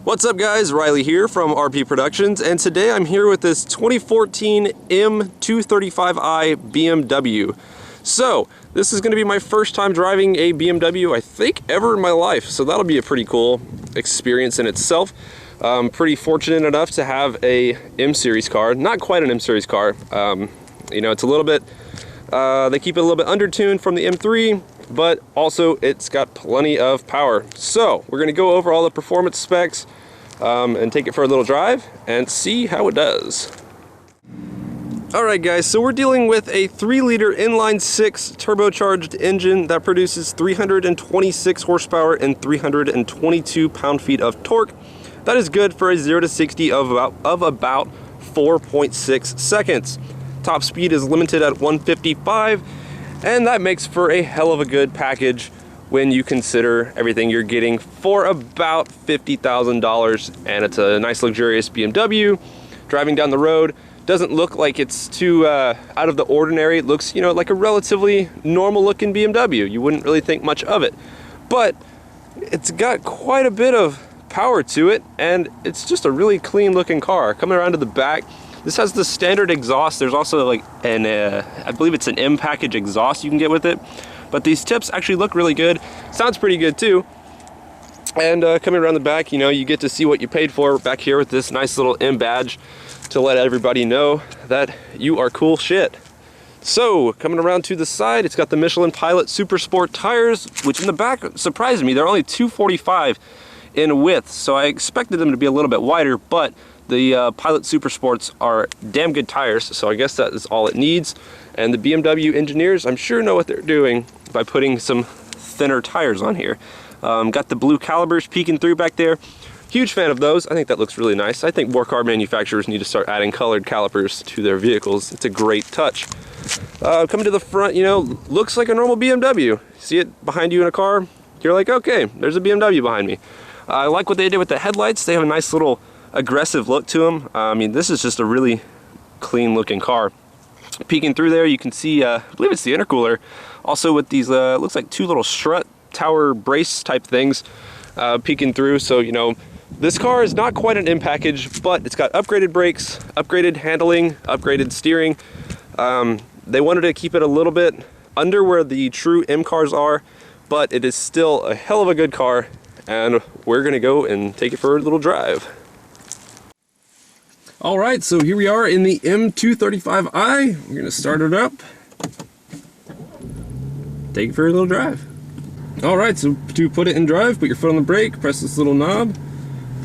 What's up guys, Riley here from RP Productions, and today I'm here with this 2014 M235i BMW. So, this is going to be my first time driving a BMW, I think, ever in my life, so that'll be a pretty cool experience in itself. I'm pretty fortunate enough to have a M-Series car, not quite an M-Series car. You know, it's a little bit, they keep it a little bit under-tuned from the M3, but also it's got plenty of power. So we're going to go over all the performance specs and take it for a little drive and see how it does. Alright guys, so we're dealing with a 3-liter inline-6 turbocharged engine that produces 326 horsepower and 322 pound-feet of torque. That is good for a 0 to 60 of about 4.6 seconds. Top speed is limited at 155, and that makes for a hell of a good package when you consider everything you're getting for about $50,000, and it's a nice luxurious BMW. Driving down the road doesn't look like it's too out of the ordinary. It looks, you know, like a relatively normal looking BMW. You wouldn't really think much of it, but it's got quite a bit of power to it, and it's just a really clean looking car. Coming around to the back, this has the standard exhaust. There's also like an, I believe it's an M package exhaust you can get with it. But these tips actually look really good. Sounds pretty good too. And coming around the back, you know, you get to see what you paid for back here with this nice little M badge to let everybody know that you are cool shit. So coming around to the side, it's got the Michelin Pilot Super Sport tires, which in the back surprised me. They're only 245 in width, so I expected them to be a little bit wider, but the Pilot Super Sports are damn good tires, so I guess that is all it needs. And the BMW engineers, I'm sure, know what they're doing by putting some thinner tires on here. Got the blue calipers peeking through back there. Huge fan of those. I think that looks really nice. I think more car manufacturers need to start adding colored calipers to their vehicles. It's a great touch. Coming to the front, you know, looks like a normal BMW. See it behind you in a car? You're like, okay, there's a BMW behind me. I like what they did with the headlights. They have a nice little aggressive look to them. I mean, this is just a really clean looking car. Peeking through there, you can see, I believe it's the intercooler. Also with these, looks like two little strut tower brace type things peeking through. So, you know, this car is not quite an M package, but it's got upgraded brakes, upgraded handling, upgraded steering. They wanted to keep it a little bit under where the true M cars are, but it is still a hell of a good car, and we're gonna go and take it for a little drive. All right, so here we are in the M235i. We're gonna start it up, take it for a little drive. All right, so to put it in drive, put your foot on the brake, press this little knob,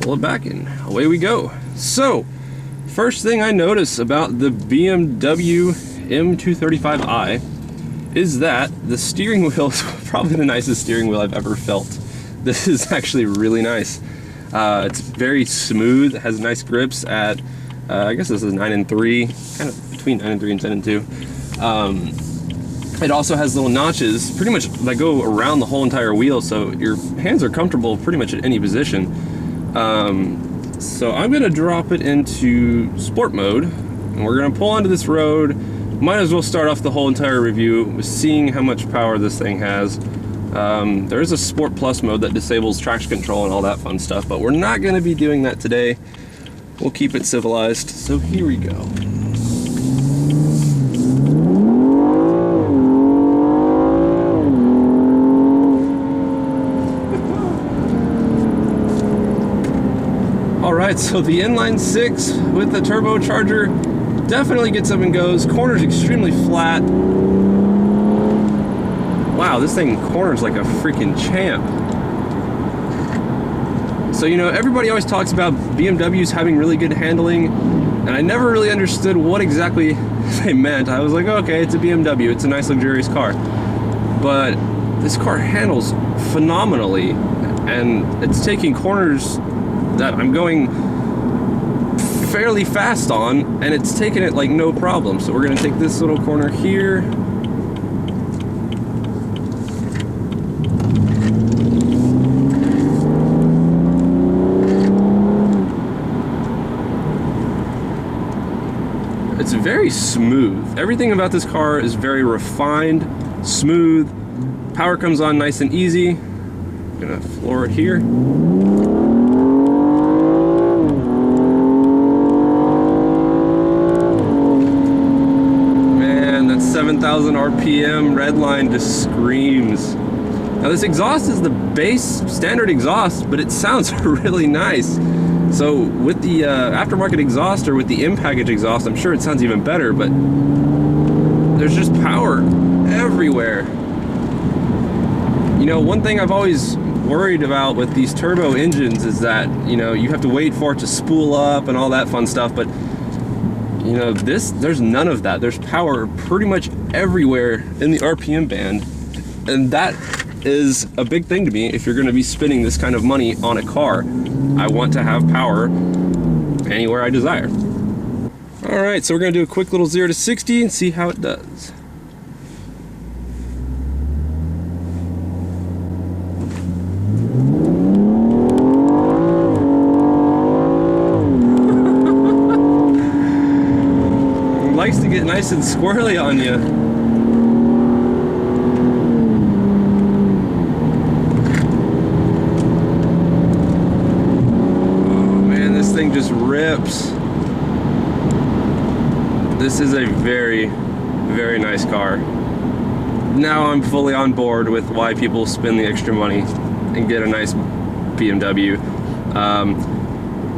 pull it back, and away we go. So, first thing I notice about the BMW M235i is that the steering wheel is probably the nicest steering wheel I've ever felt. This is actually really nice. It's very smooth, it has nice grips at, I guess this is 9 and 3, kind of between 9 and 3 and 10 and 2. It also has little notches, pretty much that go around the whole entire wheel, so your hands are comfortable pretty much at any position. So I'm gonna drop it into sport mode, and we're gonna pull onto this road. Might as well start off the whole entire review with seeing how much power this thing has. There is a Sport Plus mode that disables traction control and all that fun stuff, but we're not going to be doing that today. We'll keep it civilized. So here we go. Alright, so the inline-6 with the turbocharger definitely gets up and goes. Corner's extremely flat. Wow, this thing corners like a freaking champ. So, you know, everybody always talks about BMWs having really good handling, and I never really understood what exactly they meant. I was like, okay, it's a BMW, it's a nice luxurious car. But this car handles phenomenally, and it's taking corners that I'm going fairly fast on, and it's taking it like no problem. So we're gonna take this little corner here. It's very smooth. Everything about this car is very refined, smooth. Power comes on nice and easy. I'm gonna floor it here. 10,000 RPM, redline just screams. Now this exhaust is the base standard exhaust, but it sounds really nice. So with the aftermarket exhaust or with the in-package exhaust, I'm sure it sounds even better, but there's just power everywhere. You know, one thing I've always worried about with these turbo engines is that, you know, you have to wait for it to spool up and all that fun stuff, but you know, there's none of that. There's power pretty much everywhere in the RPM band, and that is a big thing to me if you're going to be spending this kind of money on a car. I want to have power anywhere I desire. Alright, so we're going to do a quick little 0 to 60 and see how it does. It likes to get nice and squirrely on you. Thing just rips. This is a very, very nice car. Now I'm fully on board with why people spend the extra money and get a nice BMW.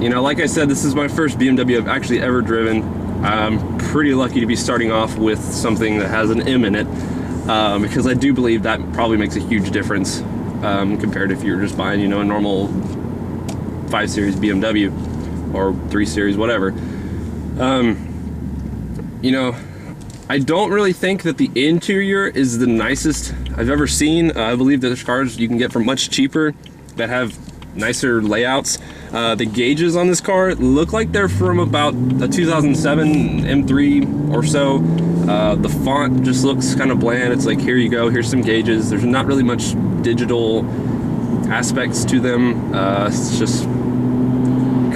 You know, like I said, this is my first BMW I've actually ever driven. I'm pretty lucky to be starting off with something that has an M in it, because I do believe that probably makes a huge difference compared to if you're just buying, you know, a normal 5 Series BMW. Or 3 Series, whatever. You know, I don't really think that the interior is the nicest I've ever seen. I believe that there's cars you can get for much cheaper that have nicer layouts. The gauges on this car look like they're from about a 2007 M3 or so. The font just looks kind of bland. It's like, here you go, here's some gauges. There's not really much digital aspects to them. It's just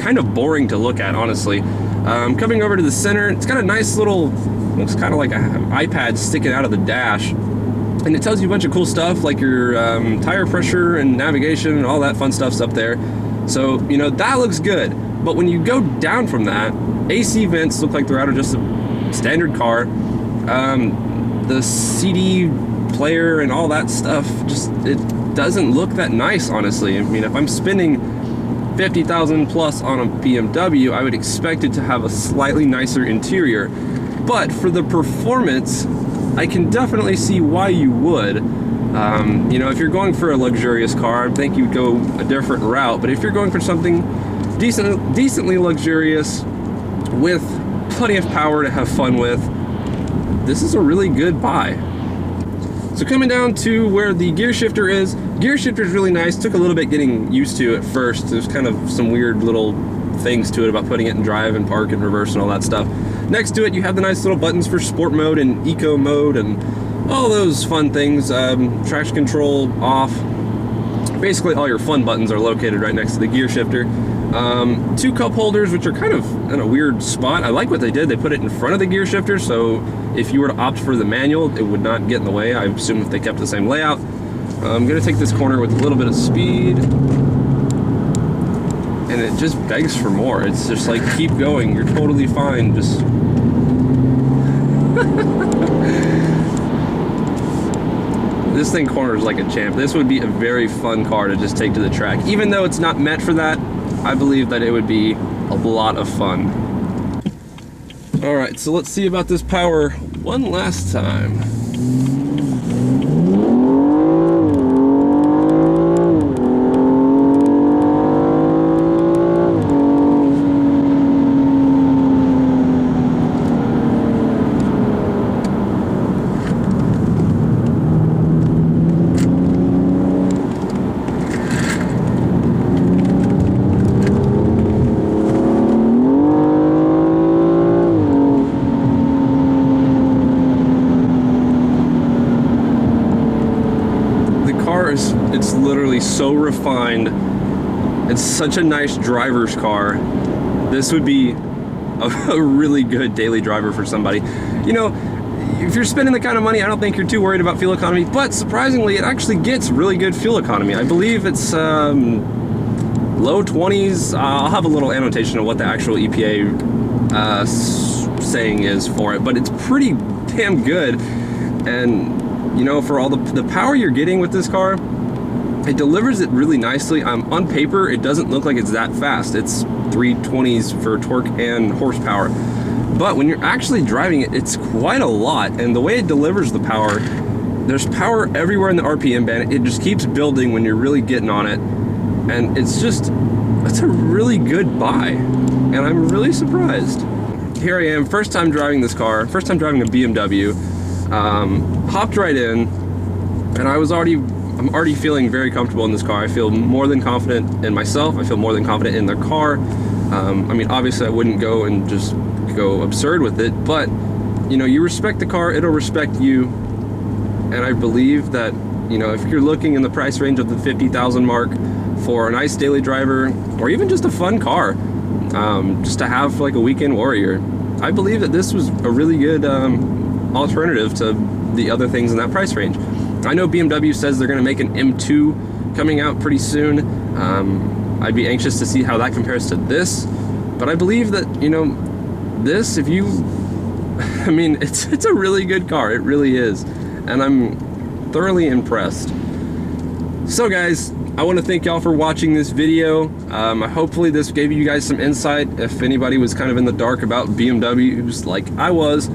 kind of boring to look at, honestly. Coming over to the center, it's got a nice little, looks kind of like an iPad sticking out of the dash, and it tells you a bunch of cool stuff like your tire pressure and navigation and all that fun stuff's up there. So, you know, that looks good. But when you go down from that, AC vents look like they're out of just a standard car. The CD player and all that stuff, just, it doesn't look that nice, honestly. I mean, if I'm spending 50,000 plus on a BMW, I would expect it to have a slightly nicer interior. But for the performance, I can definitely see why you would. You know, if you're going for a luxurious car, I think you'd go a different route. But if you're going for something decently luxurious with plenty of power to have fun with, this is a really good buy. So coming down to where the gear shifter is really nice. Took a little bit getting used to at first. There's kind of some weird little things to it about putting it in drive and park and reverse and all that stuff. Next to it, you have the nice little buttons for sport mode and eco mode and all those fun things. Traction control off. Basically all your fun buttons are located right next to the gear shifter. 2 cup holders, which are kind of in a weird spot. I like what they did. They put it in front of the gear shifter, so if you were to opt for the manual, it would not get in the way. I assume if they kept the same layout. I'm gonna take this corner with a little bit of speed, and it just begs for more. It's just like, keep going, you're totally fine, just... This thing corners like a champ. This would be a very fun car to just take to the track. Even though it's not meant for that, I believe that it would be a lot of fun. Alright, so let's see about this power one last time. It's literally so refined. It's such a nice driver's car. This would be a really good daily driver for somebody. You know, if you're spending the kind of money, I don't think you're too worried about fuel economy, but surprisingly, it actually gets really good fuel economy. I believe it's low 20s. I'll have a little annotation of what the actual EPA saying is for it, but it's pretty damn good. And you know, for all the power you're getting with this car, it delivers it really nicely. On paper, it doesn't look like it's that fast. It's 320s for torque and horsepower. But when you're actually driving it, it's quite a lot. And the way it delivers the power, there's power everywhere in the RPM band. It just keeps building when you're really getting on it. And it's a really good buy. And I'm really surprised. Here I am, first time driving this car, first time driving a BMW. Hopped right in, and I'm already feeling very comfortable in this car. I feel more than confident in myself. I feel more than confident in the car. I mean, obviously I wouldn't go and just go absurd with it, but you know, you respect the car, it'll respect you. And I believe that, you know, if you're looking in the price range of the 50,000 mark for a nice daily driver, or even just a fun car, just to have for like a weekend warrior, I believe that this was a really good alternative to the other things in that price range. I know BMW says they're going to make an M2 coming out pretty soon. I'd be anxious to see how that compares to this, but I believe that, you know, this, if you, I mean, it's a really good car, it really is, and I'm thoroughly impressed. So guys, I want to thank y'all for watching this video. Hopefully this gave you guys some insight if anybody was kind of in the dark about BMWs like I was.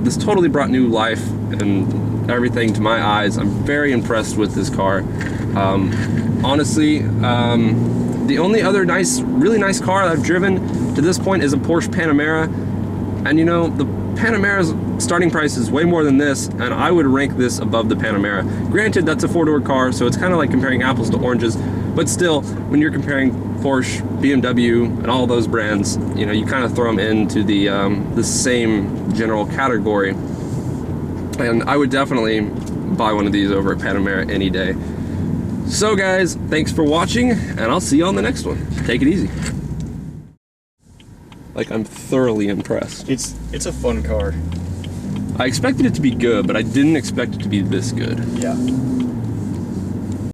This totally brought new life and everything to my eyes. I'm very impressed with this car. Honestly, the only other really nice car I've driven to this point is a Porsche Panamera, and you know, the Panamera's starting price is way more than this, and I would rank this above the Panamera. Granted, that's a four-door car, so it's kind of like comparing apples to oranges, but still, when you're comparing Porsche, BMW, and all those brands, you know, you kind of throw them into the same general category. And I would definitely buy one of these over a Panamera any day. So guys, thanks for watching, and I'll see you on the next one. Take it easy. Like, I'm thoroughly impressed. It's a fun car. I expected it to be good, but I didn't expect it to be this good. Yeah.